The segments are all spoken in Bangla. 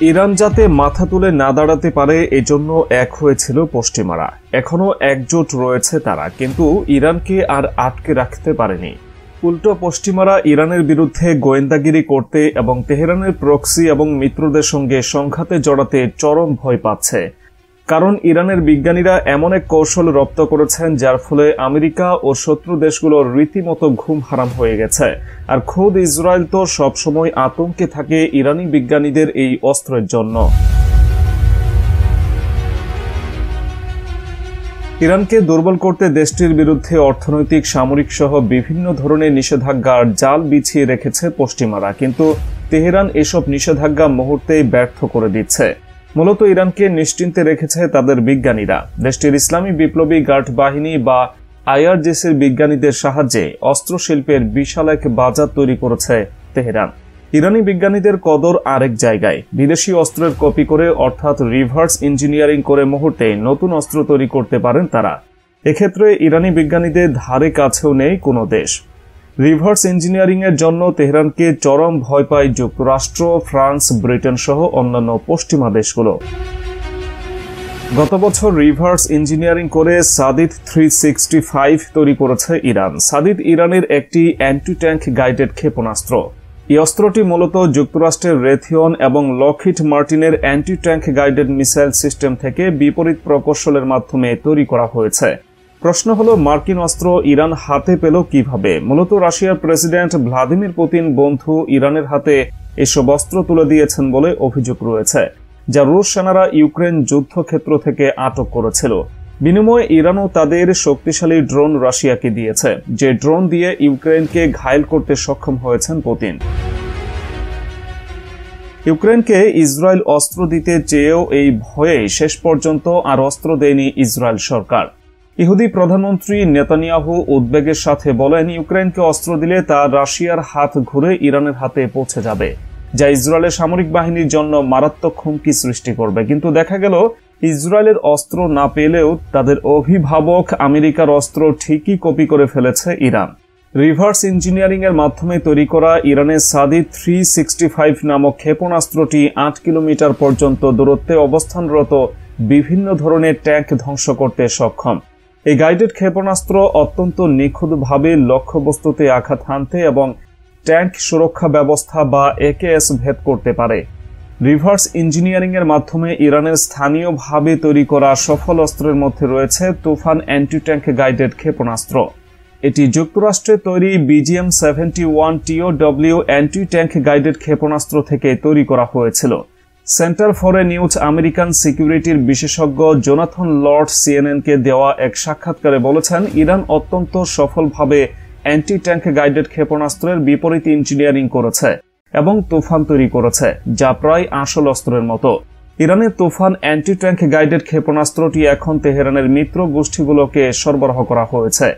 ইরান যাতে মাথা তুলে না দাঁড়াতে পারে এজন্য এক হয়েছিল পশ্চিমারা। এখনো একজোট রয়েছে তারা, কিন্তু ইরানকে আর আটকে রাখতে পারেনি। উল্টো পশ্চিমারা ইরানের বিরুদ্ধে গোয়েন্দাগিরি করতে এবং তেহরানের প্রক্সি এবং মিত্রদের সঙ্গে সংঘাতে জড়াতে চরম ভয় পাচ্ছে। কারণ ইরানের বিজ্ঞানীরা এমন এক কৌশল রপ্ত করেছেন যার ফলে আমেরিকা ও শত্রু দেশগুলোর রীতিমতো ঘুম হারাম হয়ে গেছে। আর খোদ ইসরায়েল তো সবসময় আতঙ্কে থাকে ইরানি বিজ্ঞানীদের এই অস্ত্রের জন্য। ইরানকে দুর্বল করতে দেশটির বিরুদ্ধে অর্থনৈতিক, সামরিক সহ বিভিন্ন ধরনের নিষেধাজ্ঞার জাল বিছিয়ে রেখেছে পশ্চিমারা, কিন্তু তেহরান এসব নিষেধাজ্ঞা মুহূর্তেই ব্যর্থ করে দিচ্ছে। মূলত ইরানকে নিশ্চিন্তে রেখেছে তাদের বিজ্ঞানীরা। দেশটির ইসলামী বিপ্লবী গার্ড বাহিনী বা আইআরজিসির বিজ্ঞানীদের সাহায্যে অস্ত্র শিল্পের বিশাল এক বাজার তৈরি করেছে তেহরান। ইরানি বিজ্ঞানীদের কদর আরেক জায়গায়। বিদেশি অস্ত্রের কপি করে, অর্থাৎ রিভার্স ইঞ্জিনিয়ারিং করে মুহূর্তে নতুন অস্ত্র তৈরি করতে পারেন তারা। এক্ষেত্রে ইরানি বিজ্ঞানীদের ধারে কাছেও নেই কোনো দেশ। রিভার্স ইঞ্জিনিয়ারিং এর জন্য তেহরানকে চরম ভয় পায় যুক্তরাষ্ট্র, ফ্রান্স, ব্রিটেন সহ অন্যান্য পশ্চিমা দেশগুলো। গত বছর রিভার্স ইঞ্জিনিয়ারিং করে সাদিত 365 তৈরি করেছে ইরান। সাদিত ইরানের একটি অ্যান্টি ট্যাঙ্ক গাইডেড ক্ষেপণাস্ত্র। এই অস্ত্রটি মূলত যুক্তরাষ্ট্রের রেথিয়ন এবং লকহিড মার্টিনের anti tank guided missile system থেকে বিপরীত প্রকৌশলের মাধ্যমে তৈরি করা হয়েছে। প্রশ্ন হলো, মার্কিন অস্ত্র ইরান হাতে পেল কিভাবে? মূলত রাশিয়ার প্রেসিডেন্ট ভ্লাদিমির পুতিন বন্ধু ইরানের হাতে এসব অস্ত্র তুলে দিয়েছেন বলে অভিযোগ রয়েছে, যা রুশ সেনারা ইউক্রেন যুদ্ধক্ষেত্র থেকে আটক করেছিল। বিনিময়ে ইরানও তাদের শক্তিশালী ড্রোন রাশিয়াকে দিয়েছে, যে ড্রোন দিয়ে ইউক্রেনকে ঘায়েল করতে সক্ষম হয়েছেন পুতিন। ইউক্রেনকে ইসরায়েল অস্ত্র দিতে চেয়েও এই ভয়ে শেষ পর্যন্ত আর অস্ত্র দেয়নি ইসরায়েল সরকার। ইহুদি প্রধানমন্ত্রী নেতানিয়াহু উদ্বেগের সাথে বলেন, ইউক্রেনকে অস্ত্র দিলে তা রাশিয়ার হাত ঘুরে ইরানের হাতে পৌঁছে যাবে, যা ইসরায়েলের সামরিক বাহিনীর জন্য মারাত্মক হুমকি সৃষ্টি করবে। কিন্তু দেখা গেল ইসরায়েলের অস্ত্র না পেলেও তাদের অভিভাবক আমেরিকার অস্ত্র ঠিকই কপি করে ফেলেছে ইরান। রিভার্স ইঞ্জিনিয়ারিং এর মাধ্যমে তৈরি করা ইরানের সাদিত 365 নামক ক্ষেপণাস্ত্রটি 8 কিলোমিটার পর্যন্ত দূরত্বে অবস্থানরত বিভিন্ন ধরনের ট্যাঙ্ক ধ্বংস করতে সক্ষম। এই গাইডেড ক্ষেপণাস্ত্র অত্যন্ত নিখুঁতভাবে লক্ষ্যবস্তুতে আঘাত হানতে এবং ট্যাঙ্ক সুরক্ষা ব্যবস্থা বা একেএস ভেদ করতে পারে। রিভার্স ইঞ্জিনিয়ারিং এর মাধ্যমে ইরানের স্থানীয়ভাবে তৈরি করা সফল অস্ত্রের মধ্যে রয়েছে তুফান অ্যান্টি ট্যাঙ্ক গাইডেড ক্ষেপণাস্ত্র। এটি যুক্তরাষ্ট্রে তৈরি BGM-71 TOW anti tank guided ক্ষেপণাস্ত্র থেকে তৈরি করা হয়েছিল। Centre for a news American সিকিউরিটির বিশেষজ্ঞ জোনাথন লর্ড CNN-কে দেওয়া এক সাক্ষাৎকারে বলেছেন, ইরান অত্যন্ত সফলভাবে অ্যান্টি ট্যাঙ্ক গাইডেড ক্ষেপণাস্ত্রের বিপরীত ইঞ্জিনিয়ারিং করেছে এবং তুফান তৈরি করেছে, যা প্রায় আসল অস্ত্রের মতো। ইরানের তুফান অ্যান্টি ট্যাঙ্ক গাইডেড ক্ষেপণাস্ত্রটি এখন তেহরানের মিত্র গোষ্ঠীগুলোকে সরবরাহ করা হয়েছে,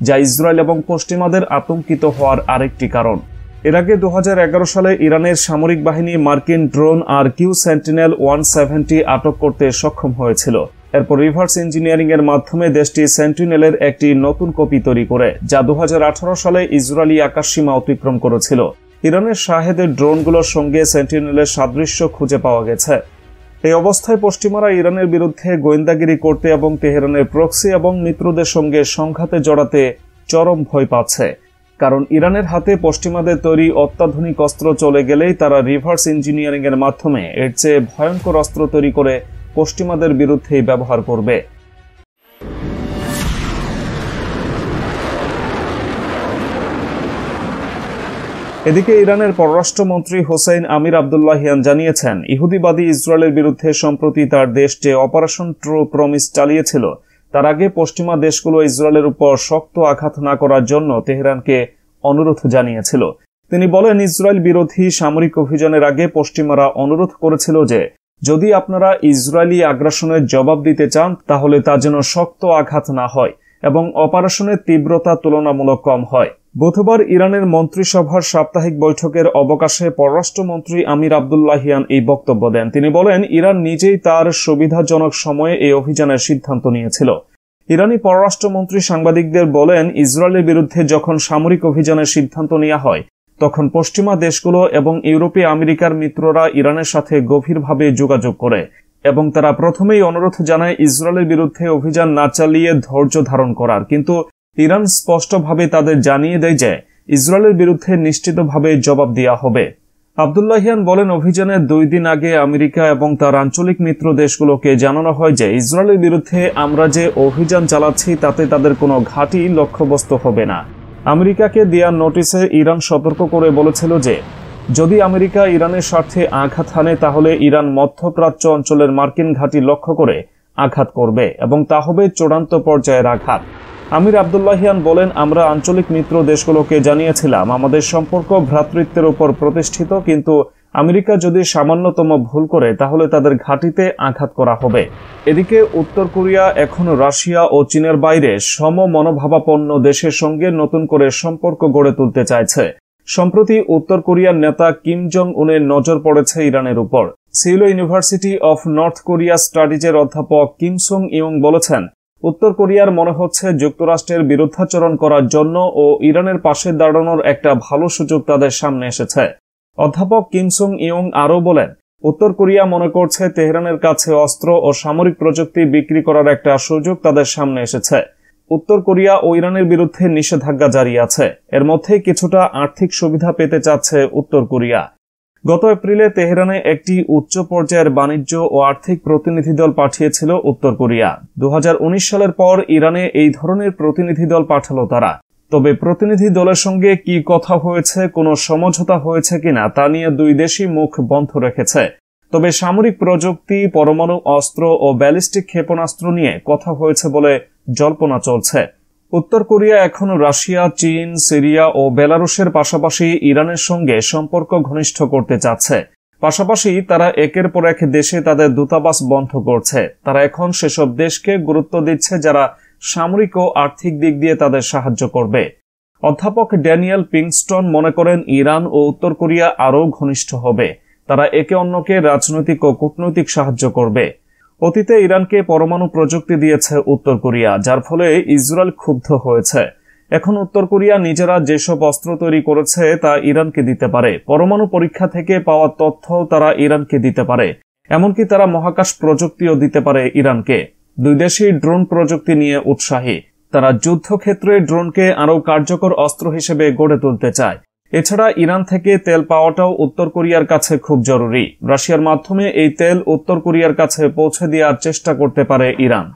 যা ইসরায়েল এবং পশ্চিমাদের আতঙ্কিত হওয়ার আরেকটি কারণ। এর আগে 2011 সালে ইরানের সামরিক বাহিনী মার্কিন ড্রোন RQ সেন্টিনেল 170 আটক করতে সক্ষম হয়েছিল। এরপর রিভার্স ইঞ্জিনিয়ারিং এর মাধ্যমে দেশটি সেন্টিনেলের একটি নতুন কপি তৈরি করে, যা 2018 সালে ইসরায়েলি আকাশসীমা অতিক্রম করেছিল। ইরানের শাহেদের ড্রোনগুলোর সঙ্গে সেন্টিনেলের সাদৃশ্য খুঁজে পাওয়া গেছে। এই অবস্থায় পশ্চিমারা ইরানের বিরুদ্ধে গোয়েন্দাগিরি করতে এবং তেহরানের প্রক্সি এবং মিত্রদের সঙ্গে সংঘাতে জড়াতে চরম ভয় পাচ্ছে। কারণ ইরানের হাতে পশ্চিমাদের তৈরি অত্যাধুনিক অস্ত্র চলে গেলেই তারা রিভার্স ইঞ্জিনিয়ারিং এর মাধ্যমে এর চেয়ে ভয়ঙ্কর অস্ত্র তৈরি করে পশ্চিমাদের বিরুদ্ধেই ব্যবহার করবে। এদিকে ইরানের পররাষ্ট্রমন্ত্রী হোসেইন আমির আবদুল্লাহিয়ান জানিয়েছেন, ইহুদিবাদী ইসরায়েলের বিরুদ্ধে সম্প্রতি তার দেশ যে অপারেশন ট্রু প্রমিস চালিয়েছিল, তার আগে পশ্চিমা দেশগুলো ইসরায়েলের উপর শক্ত আঘাত না করার জন্য তেহরানকে অনুরোধ জানিয়েছিল। তিনি বলেন, ইসরায়েল বিরোধী সামরিক অভিযানের আগে পশ্চিমারা অনুরোধ করেছিল যে যদি আপনারা ইসরায়েলি আগ্রাসনের জবাব দিতে চান তাহলে তা যেন শক্ত আঘাত না হয় এবং অপারেশনের তীব্রতা তুলনামূলক কম হয়। বুধবার ইরানের মন্ত্রিসভার সাপ্তাহিক বৈঠকের অবকাশে পররাষ্ট্রমন্ত্রী আমির আবদুল্লাহিয়ান এই বক্তব্য দেন। তিনি বলেন, ইরান নিজেই তার সুবিধাজনক সময়ে এই অভিযানের সিদ্ধান্ত নিয়েছিল। ইরানি পররাষ্ট্রমন্ত্রী সাংবাদিকদের বলেন, ইসরায়েলের বিরুদ্ধে যখন সামরিক অভিযানের সিদ্ধান্ত নেওয়া হয় তখন পশ্চিমা দেশগুলো এবং ইউরোপীয় আমেরিকার মিত্ররা ইরানের সাথে গভীরভাবে যোগাযোগ করে এবং তারা প্রথমেই অনুরোধ জানায় ইসরায়েলের বিরুদ্ধে অভিযান না চালিয়ে ধৈর্য ধারণ করার, কিন্তু ইরান স্পষ্টভাবে তাদের জানিয়ে দেয় যে ইসরায়েলের বিরুদ্ধে নিশ্চিতভাবে জবাব দেওয়া হবে। আব্দুল্লাহিয়ান বলেন, অভিযানের 2 দিন আগে আমেরিকা এবং তার আঞ্চলিক মিত্র দেশগুলোকে জানানো হয় যে ইসরায়েলের বিরুদ্ধে আমরা যে অভিযান চালাচ্ছি তাতে তাদের কোনো ঘাঁটি লক্ষ্যবস্তু হবে না। আমেরিকাকে দেওয়া নোটিশে ইরান সতর্ক করে বলেছিল যে যদি আমেরিকা ইরানের স্বার্থে আঘাত হানে তাহলে ইরান মধ্যপ্রাচ্য অঞ্চলের মার্কিন ঘাঁটি লক্ষ্য করে আঘাত করবে এবং তা হবে চূড়ান্ত পর্যায়ের আঘাত। আমির আব্দুল্লাহিয়ান বলেন, আমরা আঞ্চলিক মিত্র দেশগুলোকে জানিয়েছিলাম আমাদের সম্পর্ক ভ্রাতৃত্বের উপর প্রতিষ্ঠিত, কিন্তু আমেরিকা যদি সামান্যতম ভুল করে তাহলে তাদের ঘাঁটিতে আঘাত করা হবে। এদিকে উত্তর কোরিয়া এখন রাশিয়া ও চীনের বাইরে সমমনোভাবাপন্ন দেশের সঙ্গে নতুন করে সম্পর্ক গড়ে তুলতে চাইছে। সম্প্রতি উত্তর কোরিয়ার নেতা কিম জং উনের নজর পড়েছে ইরানের উপর। Seoul University of North Korea স্টাডিজের অধ্যাপক কিম সং ইয়ং বলেছেন, উত্তর কোরিয়ার মনে হচ্ছে যুক্তরাষ্ট্রের বিরুদ্ধাচরণ করার জন্য ও ইরানের পাশে দাঁড়ানোর একটা ভালো সুযোগ তাদের সামনে এসেছে। অধ্যাপক কিম সং ইয়ং আরও বলেন, উত্তর কোরিয়া মনে করছে তেহরানের কাছে অস্ত্র ও সামরিক প্রযুক্তি বিক্রি করার একটা সুযোগ তাদের সামনে এসেছে। উত্তর কোরিয়া ও ইরানের বিরুদ্ধে নিষেধাজ্ঞা জারি আছে, এর মধ্যেই কিছুটা আর্থিক সুবিধা পেতে চাচ্ছে উত্তর কোরিয়া। গত এপ্রিলে তেহরানে একটি উচ্চ পর্যায়ের বাণিজ্য ও আর্থিক প্রতিনিধি দল পাঠিয়েছিল উত্তর কোরিয়া। 2019 সালের পর ইরানে এই ধরনের প্রতিনিধি দল পাঠালো তারা। তবে প্রতিনিধি দলের সঙ্গে কি কথা হয়েছে, কোনো সমঝোতা হয়েছে কিনা তা নিয়ে দুই দেশই মুখ বন্ধ রেখেছে। তবে সামরিক প্রযুক্তি, পরমাণু অস্ত্র ও ব্যালিস্টিক ক্ষেপণাস্ত্র নিয়ে কথা হয়েছে বলে জল্পনা চলছে। উত্তর কোরিয়া এখন রাশিয়া, চীন, সিরিয়া ও বেলারুশের পাশাপাশি ইরানের সঙ্গে সম্পর্ক ঘনিষ্ঠ করতে চাচ্ছে। পাশাপাশি তারা একের পর এক দেশে তাদের দূতাবাস বন্ধ করছে। তারা এখন সেসব দেশকে গুরুত্ব দিচ্ছে যারা সামরিক ও আর্থিক দিক দিয়ে তাদের সাহায্য করবে। অধ্যাপক ড্যানিয়েল পিংস্টন মনে করেন, ইরান ও উত্তর কোরিয়া আরও ঘনিষ্ঠ হবে। তারা একে অন্যকে রাজনৈতিক ও কূটনৈতিক সাহায্য করবে। অতীতে ইরানকে পরমাণু প্রযুক্তি দিয়েছে উত্তর কোরিয়া, যার ফলে ইসরায়েল ক্ষুব্ধ হয়েছে। এখন উত্তর কোরিয়া নিজেরা যেসব অস্ত্র তৈরি করেছে তা ইরানকে দিতে পারে। পরমাণু পরীক্ষা থেকে পাওয়া তথ্য তারা ইরানকে দিতে পারে। এমনকি তারা মহাকাশ প্রযুক্তিও দিতে পারে ইরানকে। দুই দেশই ড্রোন প্রযুক্তি নিয়ে উৎসাহী। তারা যুদ্ধক্ষেত্রে ড্রোনকে আরও কার্যকর অস্ত্র হিসেবে গড়ে তুলতে চায়। এছাড়া ইরান থেকে তেল পাওয়াটাও উত্তর কোরিয়ার কাছে খুব জরুরি। রাশিয়ার মাধ্যমে এই তেল উত্তর কোরিয়ার কাছে পৌঁছে দেওয়ার চেষ্টা করতে পারে ইরান।